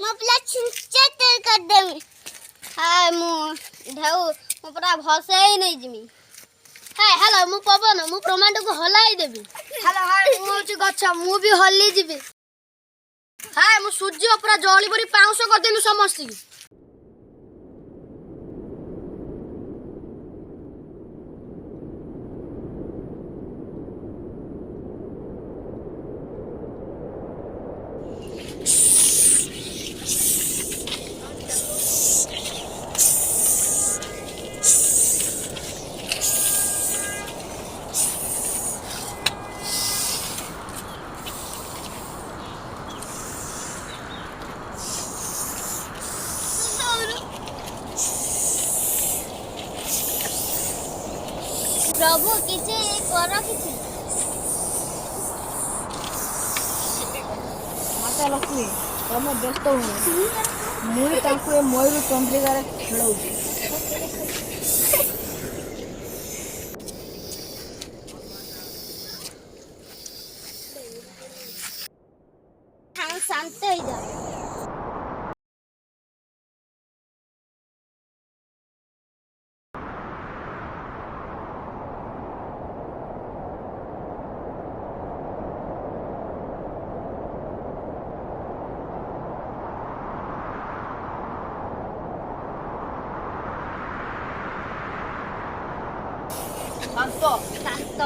ମୁଁ ପୁରା ଛିଞ୍ଚେତେ କରିଦେମି। ହାଏ ମୁଁ ଢେଉ ମୁଁ ପୁରା ଭସେଇ ନେଇଯିମି। ହାଏ ହ୍ୟାଲୋ ମୁଁ ପବନ ମୁଁ ବ୍ରହ୍ମାଣ୍ଡକୁ ହଲାଇ ଦେବି। ହ୍ୟାଲୋ ହାଏ ମୁଁ ହଉଛି ଗଛ ମୁଁ ବି ହଲି ଯିବି। ହାଏ ମୁଁ ସୂର୍ଯ୍ୟ ପୁରା ଜଳି ପରି ପାଉଁଶ କରିଦେମି ସମସ୍ତଙ୍କୁ। ପ୍ରଭୁ କିଛି କର କିଛି। ମାତା ଲକ୍ଷ୍ମୀ ତମେ ବ୍ୟସ୍ତ ହୁଅ ମୁଁ ତାଙ୍କୁ ଏ ମୟୂର ଚନ୍ଦ୍ରିକାରେ ଖେଳଉଛି। ଶାନ୍ତ ହେଇଯାଅ। ଶାନ୍ତ ଶାନ୍ତ